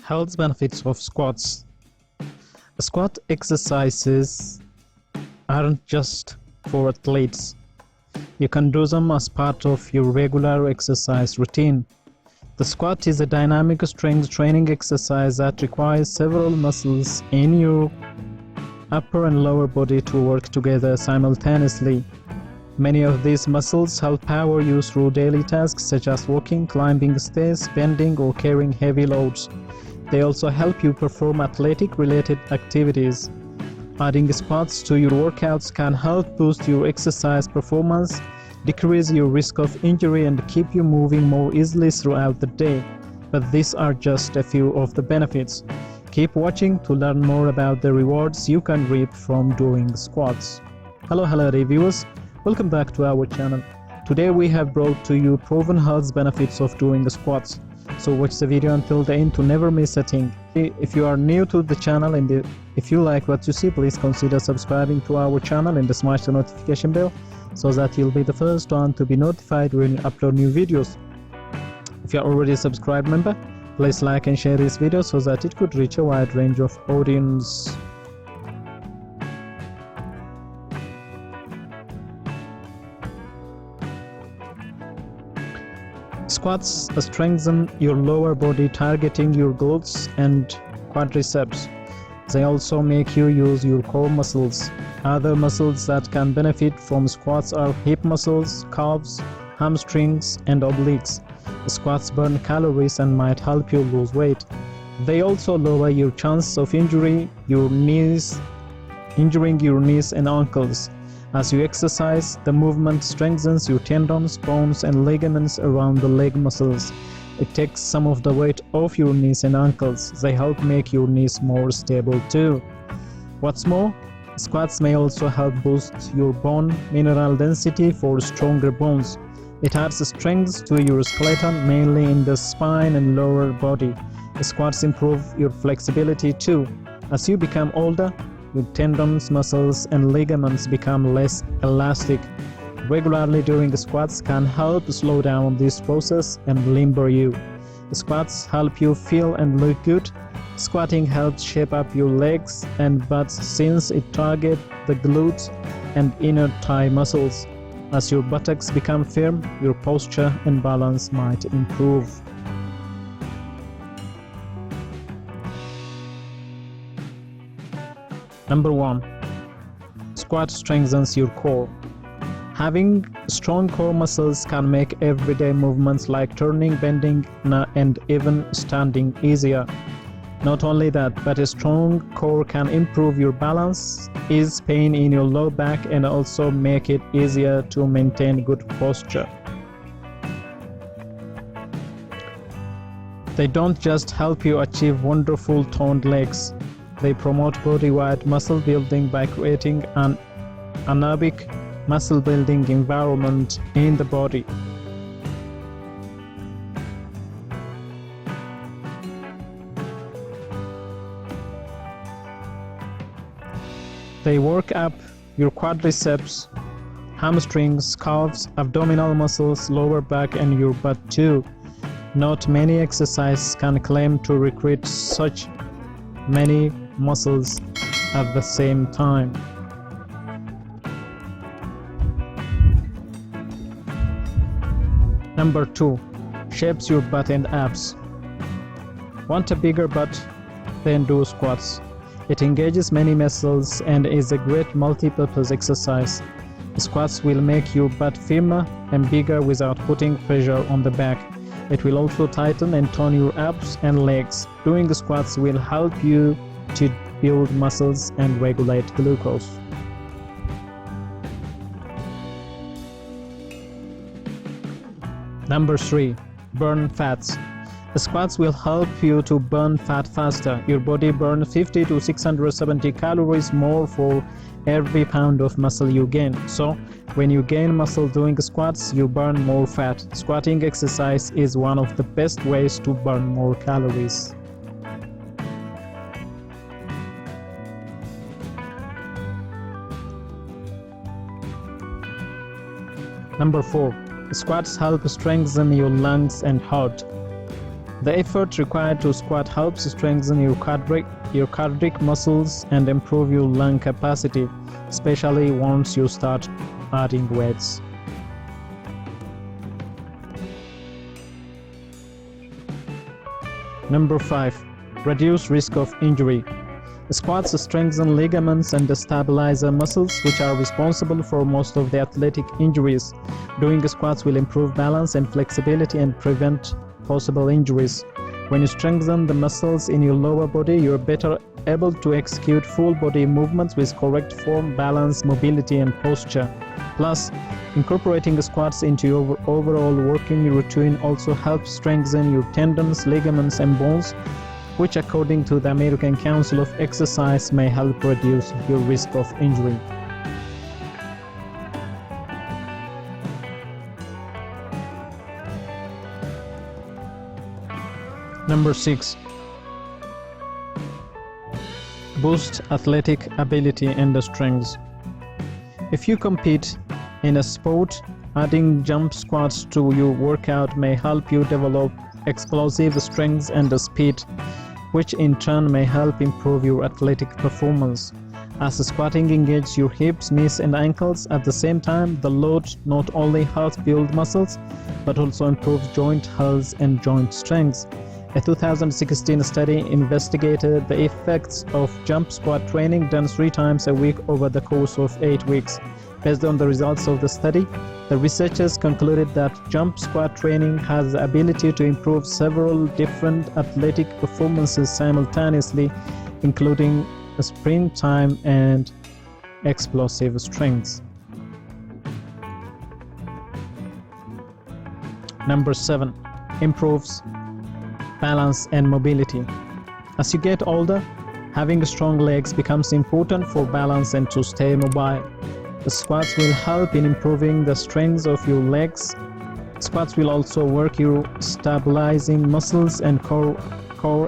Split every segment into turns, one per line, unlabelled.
Health benefits of squats. Squat exercises aren't just for athletes. You can do them as part of your regular exercise routine. The squat is a dynamic strength training exercise that requires several muscles in your upper and lower body to work together simultaneously. Many of these muscles help power you through daily tasks such as walking, climbing stairs, bending, or carrying heavy loads. They also help you perform athletic-related activities. Adding squats to your workouts can help boost your exercise performance, decrease your risk of injury, and keep you moving more easily throughout the day. But these are just a few of the benefits. Keep watching to learn more about the rewards you can reap from doing squats. Hello reviewers, welcome back to our channel. Today we have brought to you proven health benefits of doing squats. So watch the video until the end to never miss a thing. If you are new to the channel and if you like what you see, please consider subscribing to our channel and smash the notification bell so that you'll be the first one to be notified when we upload new videos. If you are already a subscribed member, please like and share this video so that it could reach a wide range of audience. Squats strengthen your lower body, targeting your glutes and quadriceps. They also make you use your core muscles. Other muscles that can benefit from squats are hip muscles, calves, hamstrings, and obliques. Squats burn calories and might help you lose weight. They also lower your chance of injuring your knees and ankles. As you exercise, the movement strengthens your tendons, bones, and ligaments around the leg muscles. It takes some of the weight off your knees and ankles. They help make your knees more stable too. What's more, squats may also help boost your bone mineral density for stronger bones. It adds strength to your skeleton, mainly in the spine and lower body. Squats improve your flexibility too. As you become older, your tendons, muscles, and ligaments become less elastic. Regularly doing squats can help slow down this process and limber you. Squats help you feel and look good. Squatting helps shape up your legs and butt since it targets the glutes and inner thigh muscles. As your buttocks become firm, your posture and balance might improve. Number 1. Squat strengthens your core. Having strong core muscles can make everyday movements like turning, bending, and even standing easier. Not only that, but a strong core can improve your balance, ease pain in your low back, and also make it easier to maintain good posture. They don't just help you achieve wonderful toned legs. They promote body-wide muscle building by creating an anaerobic muscle building environment in the body. They work up your quadriceps, hamstrings, calves, abdominal muscles, lower back, and your butt too. Not many exercises can claim to recruit such many muscles at the same time. Number 2. Shapes your butt and abs. Want a bigger butt? Then do squats. It engages many muscles and is a great multi-purpose exercise. Squats will make your butt firmer and bigger without putting pressure on the back. It will also tighten and tone your abs and legs. Doing squats will help you to build muscles and regulate glucose. Number 3. Burn fats. Squats will help you to burn fat faster. Your body burns 50 to 670 calories more for every pound of muscle you gain. So, when you gain muscle doing squats, you burn more fat. Squatting exercise is one of the best ways to burn more calories. Number 4. Squats help strengthen your lungs and heart. The effort required to squat helps strengthen your cardiac muscles and improve your lung capacity, especially once you start adding weights. Number 5. Reduce risk of injury. Squats strengthen ligaments and stabilize the muscles, which are responsible for most of the athletic injuries. Doing squats will improve balance and flexibility and prevent possible injuries. When you strengthen the muscles in your lower body, you are better able to execute full body movements with correct form, balance, mobility, and posture. Plus, incorporating squats into your overall working routine also helps strengthen your tendons, ligaments, and bones, which according to the American Council of Exercise may help reduce your risk of injury. Number 6. Boost athletic ability and strength. If you compete in a sport, adding jump squats to your workout may help you develop explosive strength and speed, which in turn may help improve your athletic performance. As squatting engages your hips, knees, and ankles at the same time, the load not only helps build muscles but also improves joint health and joint strength. A 2016 study investigated the effects of jump squat training done 3 times a week over the course of 8 weeks. Based on the results of the study, the researchers concluded that jump squat training has the ability to improve several different athletic performances simultaneously, including sprint time and explosive strength. Number 7. Improves balance and mobility. As you get older, having strong legs becomes important for balance and to stay mobile. The squats will help in improving the strength of your legs. Squats will also work your stabilizing muscles and core,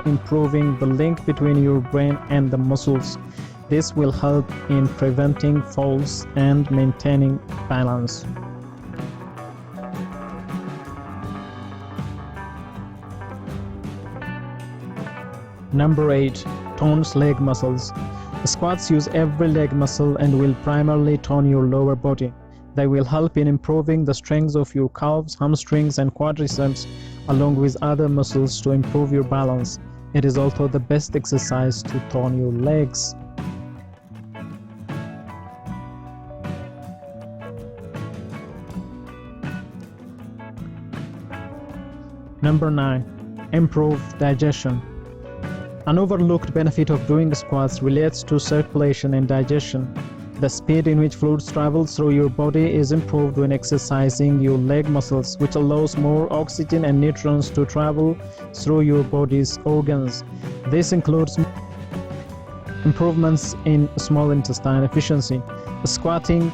improving the link between your brain and the muscles. This will help in preventing falls and maintaining balance. Number 8. Tones leg muscles. Squats use every leg muscle and will primarily tone your lower body. They will help in improving the strength of your calves, hamstrings, and quadriceps, along with other muscles to improve your balance. It is also the best exercise to tone your legs. Number 9. Improve digestion. An overlooked benefit of doing squats relates to circulation and digestion. The speed in which fluids travel through your body is improved when exercising your leg muscles, which allows more oxygen and nutrients to travel through your body's organs. This includes improvements in small intestine efficiency. Squatting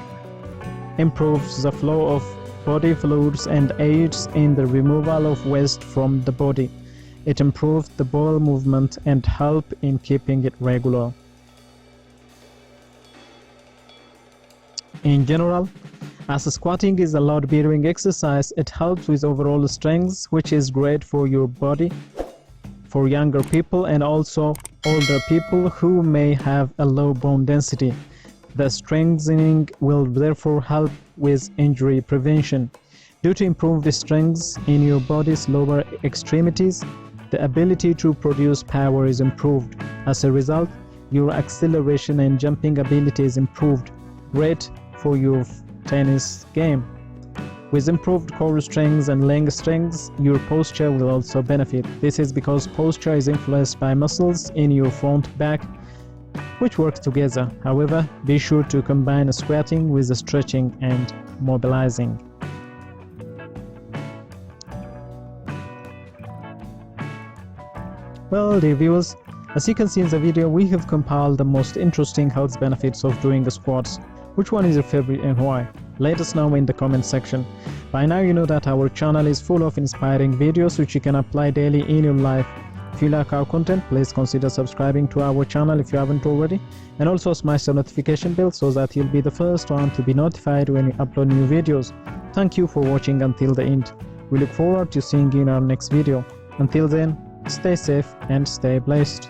improves the flow of body fluids and aids in the removal of waste from the body. It improves the bowel movement and help in keeping it regular. In general, as squatting is a load-bearing exercise, it helps with overall strength, which is great for your body, for younger people and also older people who may have a low bone density. The strengthening will therefore help with injury prevention. Due to improved strength in your body's lower extremities, the ability to produce power is improved. As a result, your acceleration and jumping ability is improved. Great for your tennis game. With improved core strength and leg strength, your posture will also benefit. This is because posture is influenced by muscles in your front back, which work together. However, be sure to combine squatting with stretching and mobilizing. Well, dear viewers, as you can see in the video, we have compiled the most interesting health benefits of doing the squats. Which one is your favorite and why? Let us know in the comment section. By now you know that our channel is full of inspiring videos which you can apply daily in your life. If you like our content, please consider subscribing to our channel if you haven't already, and also smash the notification bell so that you'll be the first one to be notified when we upload new videos. Thank you for watching until the end. We look forward to seeing you in our next video. Until then, stay safe and stay blessed.